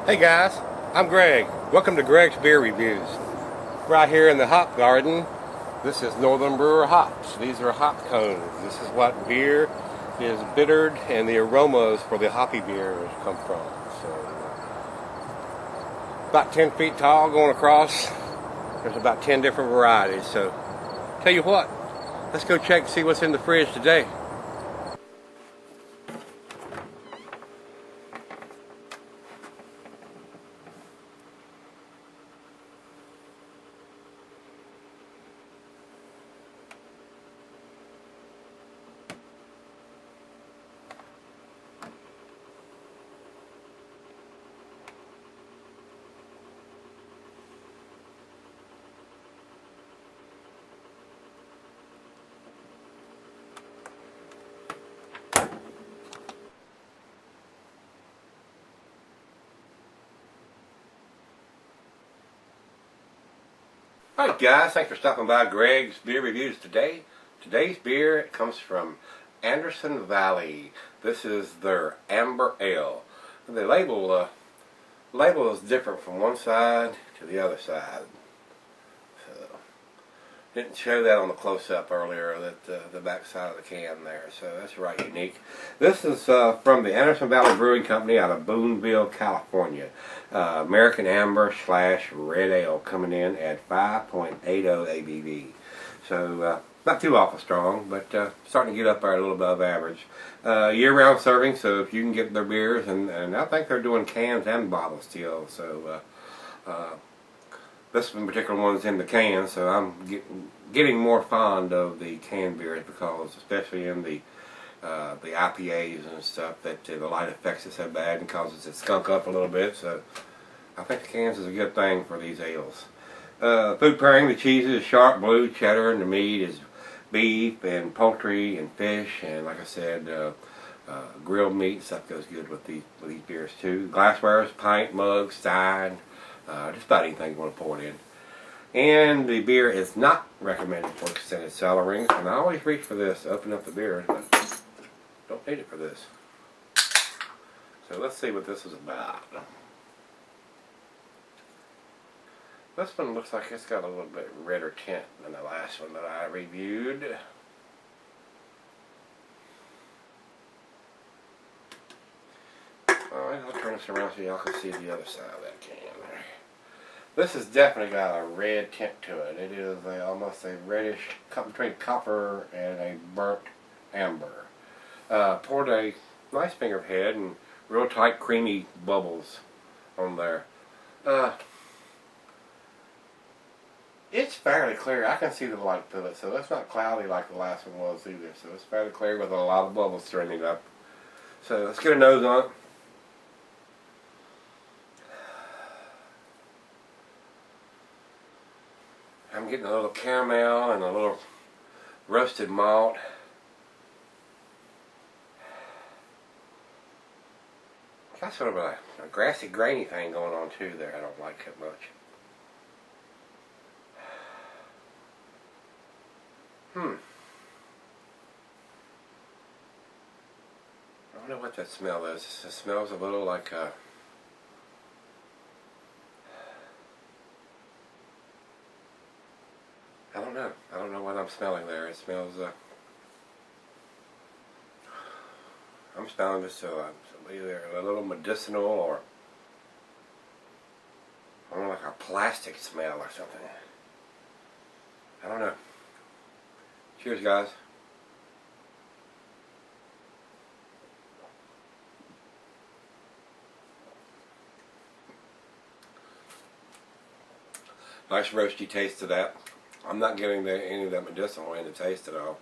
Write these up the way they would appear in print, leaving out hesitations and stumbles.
Hey guys, I'm Greg. Welcome to Greg's Beer Reviews. Right here in the hop garden, this is Northern Brewer hops. These are hop cones. This is what beer is bittered and the aromas for the hoppy beers come from. So, about 10 feet tall going across. There's about 10 different varieties. So, tell you what, let's go check and see what's in the fridge today. Alright guys, thanks for stopping by Greg's Beer Reviews today. Today's beer comes from Anderson Valley. This is their Amber Ale. The label is different from one side to the other side. So, didn't show that on the close-up earlier, that the back side of the can there. So that's right unique. This is from the Anderson Valley Brewing Company out of Boonville, California. American Amber / Red Ale coming in at 5.80 ABV. So not too awful strong, but starting to get up there a little above average. Year-round serving, so if you can get their beers, and I think they're doing cans and bottles still. So this particular one's in the can, so I'm getting more fond of the canned beers because, especially in the IPAs and stuff, that the light effects is so bad and causes it to skunk up a little bit. So I think the cans is a good thing for these ales. Food pairing: the cheese is sharp blue cheddar, and the meat is beef and poultry and fish, and like I said, grilled meat stuff goes good with these beers too. Glassware is pint, mug, stein. Just about anything you want to pour it in. And the beer is not recommended for extended cellaring. And I always reach for this, open up the beer, but don't need it for this. So let's see what this is about. This one looks like it's got a little bit redder tint than the last one that I reviewed. Alright, I'll turn this around so y'all can see the other side of that can there. This has definitely got a red tint to it. It is almost a reddish, between copper and a burnt amber. Poured a nice finger head and real tight creamy bubbles on there. It's fairly clear. I can see the light through it, so it's not cloudy like the last one was either. So it's fairly clear with a lot of bubbles turning up. So let's get a nose on it. I'm getting a little caramel and a little roasted malt. Got sort of a grassy, grainy thing going on too there. I don't like it much. I don't know what that smell is. It smells a little like I don't know. I don't know what I'm smelling there. It smells I'm smelling this either a little medicinal or I don't know, like a plastic smell or something. I don't know. Cheers, guys. Nice roasty taste to that. I'm not getting any of that medicinal in the taste at all.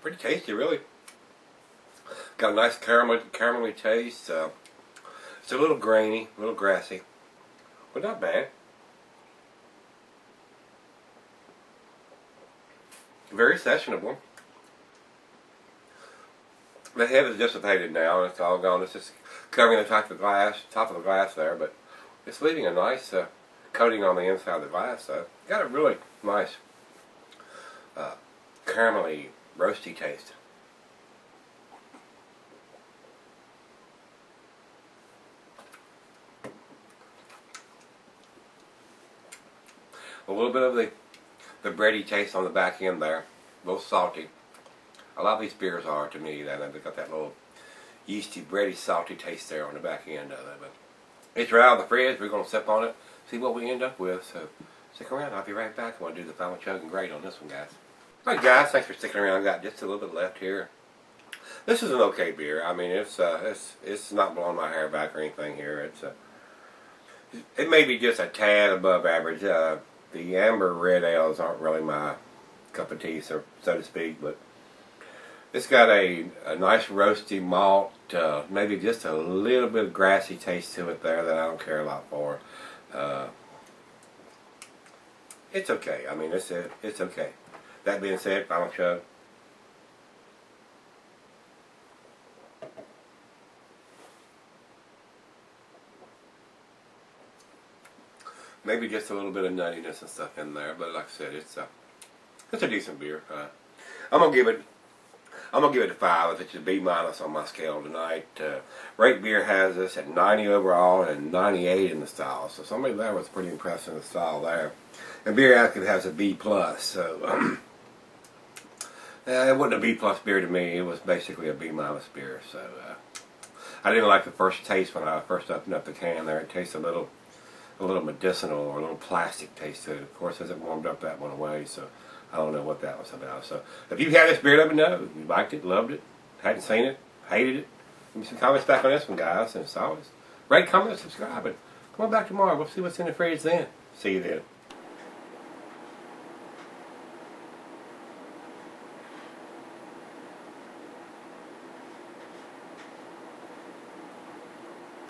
Pretty tasty, really. Got a nice caramelly taste. It's a little grainy, a little grassy, but not bad. Very sessionable. The head is dissipated now, and it's all gone. It's just covering the top of the glass there, but it's leaving a nice coating on the inside of the glass. So got a really nice caramelly, roasty taste. A little bit of the bready taste on the back end there. A little salty. A lot of these beers are to me. They've got that little yeasty, bready, salty taste there on the back end of it. But it's right out of the fridge. We're going to sip on it, see what we end up with. So stick around. I'll be right back. I'm going to do the final chug and grade on this one, guys. Alright guys, thanks for sticking around. I've got just a little bit left here. This is an okay beer. I mean, it's not blowing my hair back or anything here. It may be just a tad above average. The amber red ales aren't really my cup of tea, so to speak, but it's got a nice roasty malt, maybe just a little bit of grassy taste to it there that I don't care a lot for. It's okay. I mean, it's okay. That being said, final chug. Maybe just a little bit of nuttiness and stuff in there, but like I said, it's a decent beer. I'm gonna give it a 5. It's a B- on my scale tonight. Rate Beer has this at 90 overall and 98 in the style, so somebody there was pretty impressed in the style there. And Beer Advocate has a B+, so it wasn't a B+ beer to me. It was basically a B- beer. So I didn't like the first taste when I first opened up the can. There, it tastes a little medicinal or a little plastic taste to it. Of course, as it warmed up, that went away. So I don't know what that was about. So if you've had this beer, let me know. If you liked it, loved it, hadn't seen it, hated it. Give me some comments back on this one, guys. And as always, rate, comment, subscribe, and come on back tomorrow. We'll see what's in the fridge then. See you then.